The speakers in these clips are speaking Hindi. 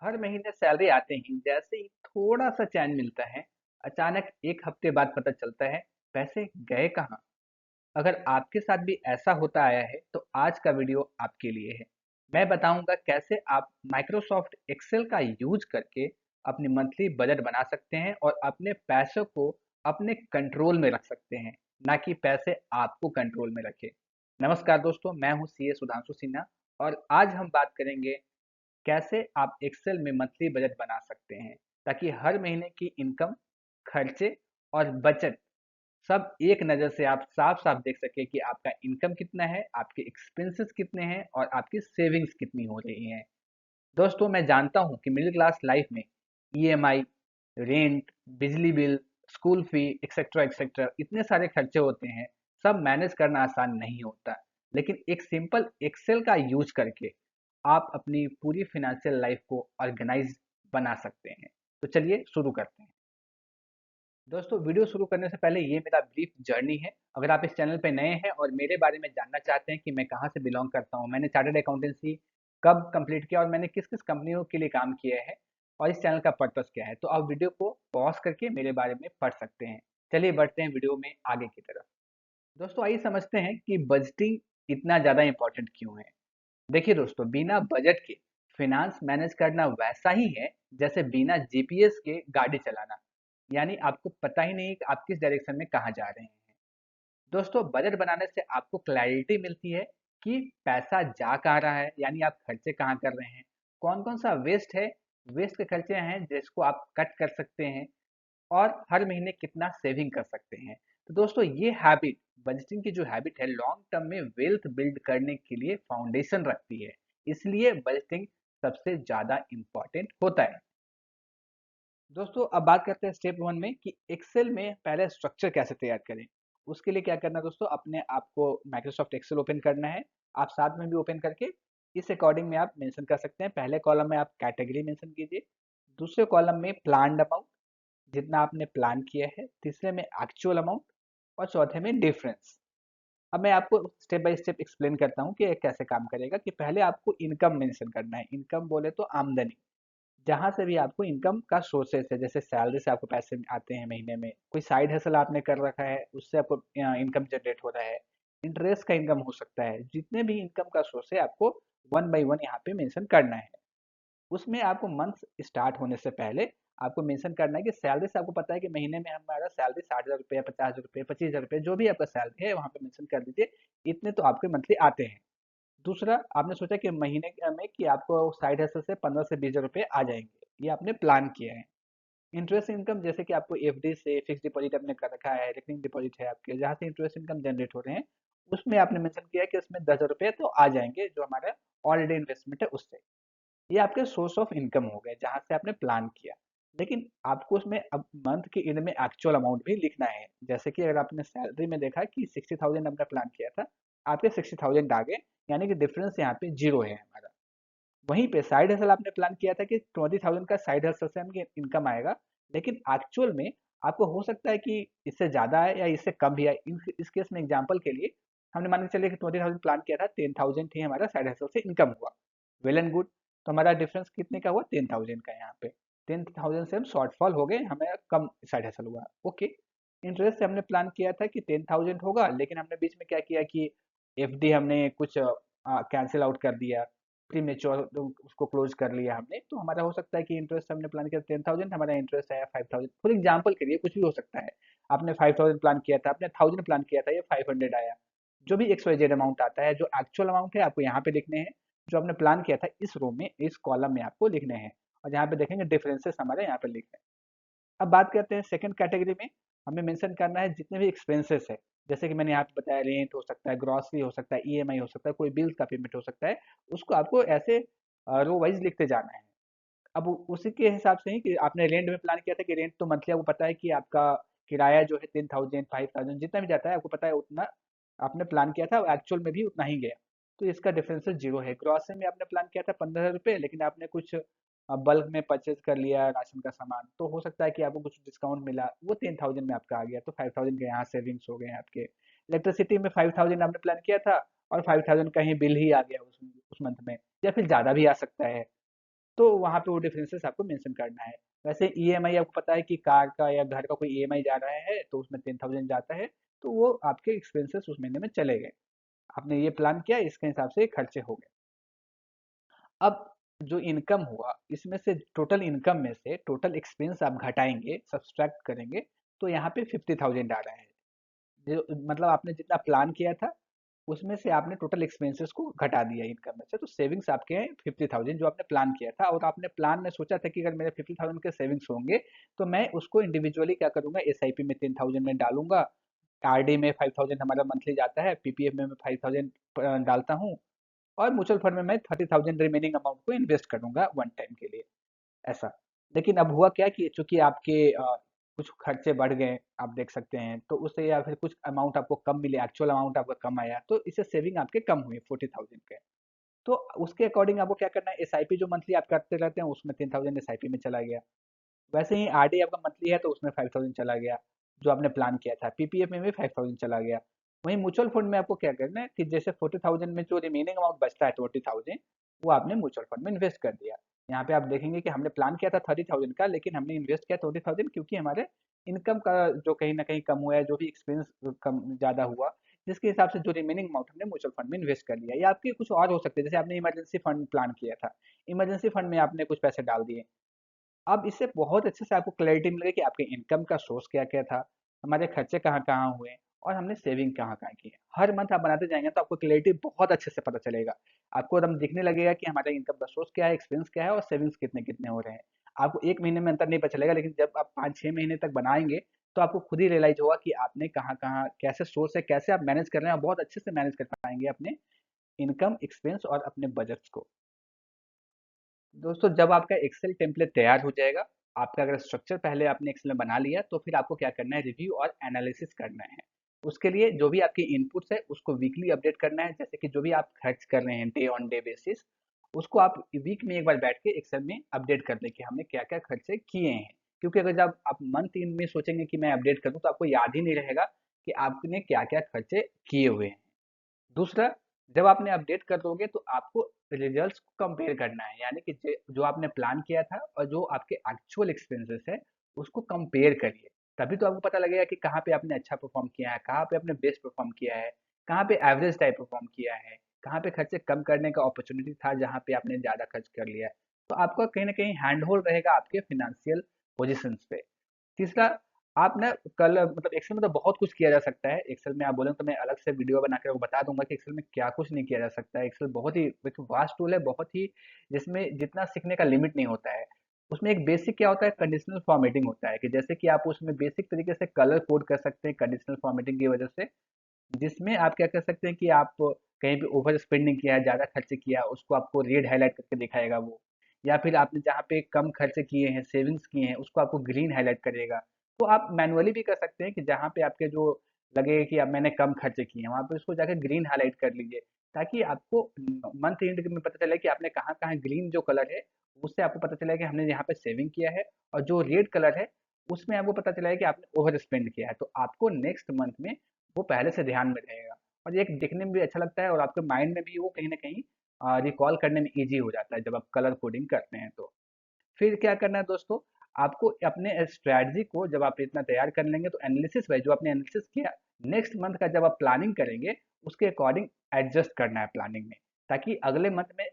हर महीने सैलरी आते ही जैसे ही थोड़ा सा चैन मिलता है, अचानक एक हफ्ते बाद पता चलता है पैसे गए कहाँ। अगर आपके साथ भी ऐसा होता आया है तो आज का वीडियो आपके लिए है। मैं बताऊंगा कैसे आप माइक्रोसॉफ्ट एक्सेल का यूज करके अपनी मंथली बजट बना सकते हैं और अपने पैसों को अपने कंट्रोल में रख सकते हैं, ना कि पैसे आपको कंट्रोल में रखे। नमस्कार दोस्तों, मैं हूं सीए सुधांशु सिन्हा और आज हम बात करेंगे कैसे आप एक्सेल में मंथली बजट बना सकते हैं ताकि हर महीने की इनकम, खर्चे और बचत सब एक नज़र से आप साफ-साफ देख सकें कि आपका इनकम कितना है, आपके एक्सपेंसेस कितने हैं और आपकी सेविंग्स कितनी हो रही हैं। दोस्तों, मैं जानता हूँ कि मिडिल क्लास लाइफ में ईएमआई, रेंट, बिजली bill, school fee etcetera etcetera इतने सारे खर्चे होते हैं, सब मैनेज करना आसान नहीं होता। लेकिन एक सिंपल एक्सेल का यूज करके आप अपनी पूरी फाइनेंशियल लाइफ को ऑर्गेनाइज बना सकते हैं। तो चलिए शुरू करते हैं। दोस्तों, वीडियो शुरू करने से पहले ये मेरा ब्रीफ जर्नी है। अगर आप इस चैनल पे नए हैं और मेरे बारे में जानना चाहते हैं कि मैं कहाँ से बिलोंग करता हूँ, मैंने चार्टर्ड अकाउंटेंसी कब कंप्लीट किया और मैंने किस किस कंपनियों के लिए काम किया है और इस चैनल का पर्पस क्या है, तो आप वीडियो को पॉज करके मेरे बारे में पढ़ सकते हैं। चलिए बढ़ते हैं वीडियो में आगे की तरफ। दोस्तों, आइए समझते हैं कि बजटिंग इतना ज़्यादा इंपॉर्टेंट क्यों है। देखिए दोस्तों, बिना बजट के फिनांस मैनेज करना वैसा ही है जैसे बिना जीपीएस के गाड़ी चलाना, यानी आपको पता ही नहीं कि आप किस डायरेक्शन में कहाँ जा रहे हैं। दोस्तों, बजट बनाने से आपको क्लैरिटी मिलती है कि पैसा जा कहाँ रहा है, यानी आप खर्चे कहाँ कर रहे हैं, कौन कौन सा वेस्ट है, वेस्ट के खर्चे हैं जिसको आप कट कर सकते हैं और हर महीने कितना सेविंग कर सकते हैं। तो दोस्तों, ये हैबिट, बजटिंग की जो हैबिट है, लॉन्ग टर्म में वेल्थ बिल्ड करने के लिए फाउंडेशन रखती है। इसलिए बजटिंग सबसे ज़्यादा इम्पोर्टेंट होता है। दोस्तों, अब बात करते हैं स्टेप 1 में कि एक्सेल में पहले स्ट्रक्चर कैसे तैयार करें। उसके लिए क्या करना है दोस्तों, अपने आपको माइक्रोसॉफ्ट एक्सेल ओपन करना है। आप साथ में भी ओपन करके इस अकॉर्डिंग में आप मेंशन कर सकते हैं। पहले कॉलम में आप कैटेगरी मेंशन कीजिए, दूसरे कॉलम में प्लान्ड अमाउंट, जितना आपने प्लान किया है, तीसरे में एक्चुअल अमाउंट और चौथे में डिफरेंस। अब मैं आपको स्टेप बाय स्टेप एक्सप्लेन करता हूँ कि ये कैसे काम करेगा। कि पहले आपको इनकम मेंशन करना है। इनकम बोले तो आमदनी, जहाँ से भी आपको इनकम का सोर्सेस है, जैसे सैलरी से आपको पैसे आते हैं महीने में, कोई साइड हसल आपने कर रखा है उससे आपको इनकम जनरेट हो रहा है, इंटरेस्ट का इनकम हो सकता है, जितने भी इनकम का सोर्स है आपको वन बाय वन यहाँ पे मेंशन करना है। उसमें आपको मंथ स्टार्ट होने से पहले आपको मेंशन करना है कि सैलरी से आपको पता है कि महीने में हमारा सैलरी 60,000 रुपये, 50,000 रुपये, 25,000 रुपये, जो भी आपका सैलरी है वहाँ पे मेंशन कर दीजिए। इतने तो आपके मंथली आते हैं। दूसरा, आपने सोचा कि महीने में कि आपको साइड हसल से 15 से 20 हजार रुपये आ जाएंगे, ये आपने प्लान किया है। इंटरेस्ट इनकम, जैसे कि आपको एफडी से फिक्स डिपॉजिट आपने कर रखा है, रिकरिंग डिपॉजिट है आपके, जहाँ से इंटरेस्ट इनकम जनरेट हो रहे हैं, उसमें आपने मेंशन किया है कि उसमें 10,000 रुपये तो आ जाएंगे, जो हमारा ऑलरेडी इन्वेस्टमेंट है उससे। ये आपके सोर्स ऑफ इनकम हो गए जहाँ से आपने प्लान किया। लेकिन आपको उसमें अब मंथ के एंड में एक्चुअल अमाउंट भी लिखना है। जैसे कि अगर आपने सैलरी में देखा कि 60,000 आपने प्लान किया था, आपके 60,000 आ गए, यानी कि डिफरेंस यहाँ पे जीरो है हमारा। वहीं पे साइड हसल आपने प्लान किया था कि 20,000 का साइड हसल से हमें इनकम आएगा, लेकिन एक्चुअल में आपको हो सकता है कि इससे ज़्यादा आए या इससे कम भी आए। इस केस में एग्जांपल के लिए हमने मान के चलिए कि 20,000 प्लान किया था, 10,000 ही हमारा साइड हसल से इनकम हुआ। Well and good. तो हमारा डिफरेंस कितने का हुआ? 10,000 का। यहाँ पे 10,000 से हम शॉर्टफॉल हो गए, हमें कम साइड हसल हुआ। ओके। इंटरेस्ट से हमने प्लान किया था कि 10,000 होगा, लेकिन हमने बीच में क्या किया कि एफडी हमने कुछ कैंसिल आउट कर दिया, प्रीमेच्योर उसको क्लोज कर लिया हमने। तो हमारा हो सकता है कि इंटरेस्ट हमने प्लान किया 10,000, हमारा इंटरेस्ट आया 5,000। फॉर एग्जाम्पल के लिए कुछ भी हो सकता है। आपने 5,000 प्लान किया था, आपने 1,000 प्लान किया था, ये 500 आया। जो भी एक्स वाई जेड अमाउंट आता है, जो एक्चुअल अमाउंट है आपको यहाँ पे लिखने हैं, जो आपने प्लान किया था इस रो में, इस कॉलम में आपको लिखने हैं। और यहाँ पे देखेंगे डिफरेंसेस हमारे यहाँ पे लिखे हैं। अब बात करते हैं सेकंड कैटेगरी में। हमें मेंशन करना है जितने भी एक्सपेंसेस है, जैसे कि मैंने यहाँ पे बताया, रेंट हो सकता है, ग्रॉसरी हो सकता है, ईएमआई हो सकता है, कोई बिल्स का पेमेंट हो सकता है, उसको आपको ऐसे रो वाइज लिखते जाना है। अब उसी के हिसाब से ही कि आपने रेंट में प्लान किया था कि रेंट तो मंथली आपको पता है कि आपका किराया जो है 10,000, 5,000 जितना भी जाता है आपको पता है, उतना आपने प्लान किया था, एक्चुअल में भी उतना ही गया। तो इसका डिफरेंस जीरो है। ग्रॉसरी में आपने प्लान किया था 15,000 रुपये, लेकिन आपने कुछ बल्क में परचेज कर लिया राशन का सामान, तो हो सकता है कि आपको कुछ डिस्काउंट मिला, वो 10,000 में आपका आ गया, तो 5,000 के यहाँ सेविंग्स हो गए हैं आपके। इलेक्ट्रिसिटी में 5,000 आपने प्लान किया था और 5,000 का ही बिल ही आ गया उस मंथ में, या फिर ज़्यादा भी आ सकता है। तो वहाँ पे वो डिफरेंसेस आपको मेंशन करना है। वैसे ईएमआई आपको पता है कि कार का या घर का कोई ईएमआई जा रहा है तो उसमें 10,000 जाता है, तो वो आपके एक्सपेंसेस उस महीने में चले गए। आपने ये प्लान किया, इसके हिसाब से खर्चे हो गए। अब जो इनकम हुआ इसमें से टोटल इनकम में से टोटल एक्सपेंस आप घटाएंगे, सब्सट्रैक्ट करेंगे, तो यहाँ पे 50,000 आ रहा है। जो मतलब आपने जितना प्लान किया था उसमें से आपने टोटल एक्सपेंसेस को घटा दिया इनकम में से, तो सेविंग्स आपके हैं 50,000 जो आपने प्लान किया था। और आपने प्लान में सोचा था कि अगर मेरे 50,000 के सेविंग्स होंगे तो मैं उसको इंडिविजुअली क्या करूंगा, एसआईपी में 10,000 में डालूंगा, आरडी में 5,000 हमारा मंथली जाता है, पीपीएफ में मैं 5,000 डालता हूँ, और म्यूचुअल फंड में मैं 30,000 रिमेनिंग अमाउंट को इन्वेस्ट करूंगा वन टाइम के लिए, ऐसा। लेकिन अब हुआ क्या कि चूंकि आपके कुछ खर्चे बढ़ गए, आप देख सकते हैं, तो उससे या फिर कुछ अमाउंट आपको कम मिले, एक्चुअल अमाउंट आपका कम आया, तो इससे सेविंग आपके कम हुई 40,000 के। तो उसके अकॉर्डिंग आपको क्या करना है, एसआईपी जो मंथली आप करते रहते हैं उसमें 10,000 एसआईपी में चला गया। वैसे ही आरडी आपका मंथली है तो उसमें 5,000 चला गया, जो आपने प्लान किया था। पीपीएफ में भी 5,000 चला गया। वहीं म्यूचुअल फंड में आपको क्या करना है कि जैसे 40,000 में जो रिमेनिंग अमाउंट बचता है 20,000, वो आपने म्यूचुअल फंड में इन्वेस्ट कर दिया। यहाँ पे आप देखेंगे कि हमने प्लान किया था 30,000 का, लेकिन हमने इन्वेस्ट किया 20,000, क्योंकि हमारे इनकम का जो कहीं ना कहीं कम हुआ है, जो भी एक्सपेंस कम ज़्यादा हुआ, जिसके हिसाब से जो रिमेनिंग अमाउंट हमने म्यूचुअल फंड में इन्वेस्ट कर लिया। या आपके कुछ और हो सकते हैं, जैसे आपने इमरजेंसी फंड प्लान किया था, इमरजेंसी फंड में आपने कुछ पैसे डाल दिए। अब इससे बहुत अच्छे से आपको क्लैरिटी मिलेगी कि आपके इनकम का सोर्स क्या-क्या था, हमारे खर्चे कहाँ-कहाँ हुए, और हमने सेविंग कहाँ-कहाँ की है। हर मंथ आप बनाते जाएँगे तो आपको क्लैरिटी बहुत अच्छे से पता चलेगा। आपको एकदम दिखने लगेगा कि हमारा इनकम का सोर्स क्या है, एक्सपेंस क्या है और सेविंग्स कितने-कितने हो रहे हैं। आपको 1 महीने में अंतर नहीं पता चलेगा, लेकिन जब आप 5-6 महीने तक बनाएँगे, तो आपको खुद ही रियलाइज़ होगा कि आपने कहाँ-कहाँ कैसे सोर्स है, कैसे आप मैनेज कर रहे हैं, और बहुत अच्छे से मैनेज कर पाएँगे अपने इनकम, एक्सपेंस और अपने बजट्स को। दोस्तों, जब आपका एक्सेल टेम्पलेट तैयार हो जाएगा, आपका अगर स्ट्रक्चर पहले आपने एक्सेल में बना लिया, तो फिर आपको क्या करना है, रिव्यू और एनालिसिस करना है। उसके लिए जो भी आपकी इनपुट्स है उसको वीकली अपडेट करना है। जैसे कि जो भी आप खर्च कर रहे हैं डे ऑन डे बेसिस, उसको आप वीक में एक बार बैठ के एक्सेल में अपडेट कर दें कि हमने क्या क्या खर्चे किए हैं। क्योंकि अगर जब आप मंथ एंड में सोचेंगे कि मैं अपडेट करूँ, तो आपको याद ही नहीं रहेगा कि आपने क्या क्या खर्चे किए हुए हैं। दूसरा, जब आपने अपडेट कर दोगे तो आपको रिजल्ट्स को कंपेयर करना है, यानी कि जो आपने प्लान किया था और जो आपके एक्चुअल एक्सपेंसेस है, उसको कंपेयर करिए। तभी तो आपको पता लगेगा कि कहाँ पे आपने अच्छा परफॉर्म किया है, कहाँ पे आपने बेस्ट परफॉर्म किया है, कहाँ पे एवरेज टाइप परफॉर्म किया है, कहाँ पे खर्चे कम करने का अपॉर्चुनिटी था, जहाँ पे आपने ज़्यादा खर्च कर लिया है। तो आपका कहीं ना कहीं हैंड होल्ड रहेगा आपके फिनेंशियल पोजिशंस पे। तीसरा, आप ना कल मतलब एक्सेल में तो बहुत कुछ किया जा सकता है। एक्सेल में आप बोलें तो मैं अलग से वीडियो बना के आपको बता दूंगा कि एक्सेल में क्या कुछ नहीं किया जा सकता है। एक्सेल बहुत ही एक वास्ट टूल है, बहुत ही, जिसमें जितना सीखने का लिमिट नहीं होता है। उसमें एक बेसिक क्या होता है, कंडीशनल फॉर्मेटिंग होता है, कि जैसे कि आप उसमें बेसिक तरीके से कलर कोड कर सकते हैं कंडीशनल फॉर्मेटिंग की वजह से, जिसमें आप क्या कर सकते हैं कि आप कहीं पे ओवर स्पेंडिंग किया है, ज़्यादा खर्चे किया, उसको आपको रेड हाईलाइट करके दिखाएगा वो। या फिर आपने जहाँ पे कम खर्चे किए हैं, सेविंग्स किए हैं, उसको आपको ग्रीन हाईलाइट करेगा। तो आप मैनुअली भी कर सकते हैं कि जहाँ पे आपके जो लगे कि अब मैंने कम खर्चे किए हैं, वहाँ पे उसको जाकर ग्रीन हाईलाइट कर लीजिए, ताकि आपको मंथ एंड में पता चले कि आपने कहाँ-कहाँ ग्रीन जो कलर है, उससे आपको पता चला कि हमने यहाँ पे सेविंग किया है, और जो रेड कलर है, उसमें आपको पता चला है कि आपने ओवर स्पेंड किया है। तो आपको नेक्स्ट मंथ में वो पहले से ध्यान में रहेगा, और ये एक दिखने में भी अच्छा लगता है, और आपके माइंड में भी वो कहीं ना कहीं रिकॉल करने में इजी हो जाता है जब आप कलर कोडिंग करते हैं तो। फिर क्या करना है दोस्तों, आपको अपने स्ट्रैटेजी को जब आप इतना तैयार कर लेंगे, तो एनालिसिस वाइज जो आपने एनालिसिस किया, नेक्स्ट मंथ का जब आप प्लानिंग करेंगे, उसके अकॉर्डिंग एडजस्ट करना है प्लानिंग में, ताकि अगले मंथ में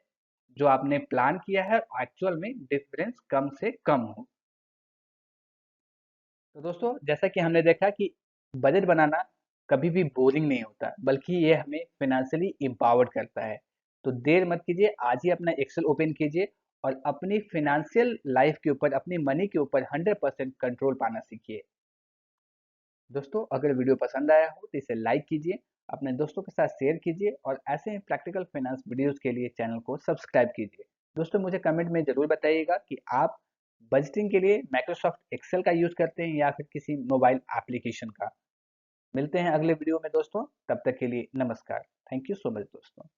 जो आपने प्लान किया है एक्चुअल में डिफरेंस कम से कम हो। तो दोस्तों, जैसा कि हमने देखा कि बजट बनाना कभी भी बोरिंग नहीं होता, बल्कि ये हमें फाइनेंशियली एम्पावर्ड करता है। तो देर मत कीजिए, आज ही अपना एक्सेल ओपन कीजिए और अपनी फाइनेंशियल लाइफ के ऊपर, अपनी मनी के ऊपर 100% कंट्रोल पाना सीखिए। दोस्तों, अगर वीडियो पसंद आया हो तो इसे लाइक कीजिए, अपने दोस्तों के साथ शेयर कीजिए, और ऐसे ही प्रैक्टिकल फाइनेंस वीडियोस के लिए चैनल को सब्सक्राइब कीजिए। दोस्तों, मुझे कमेंट में ज़रूर बताइएगा कि आप बजटिंग के लिए माइक्रोसॉफ्ट एक्सेल का यूज़ करते हैं या फिर किसी मोबाइल एप्लीकेशन का। मिलते हैं अगले वीडियो में दोस्तों, तब तक के लिए नमस्कार। थैंक यू सो मच दोस्तों।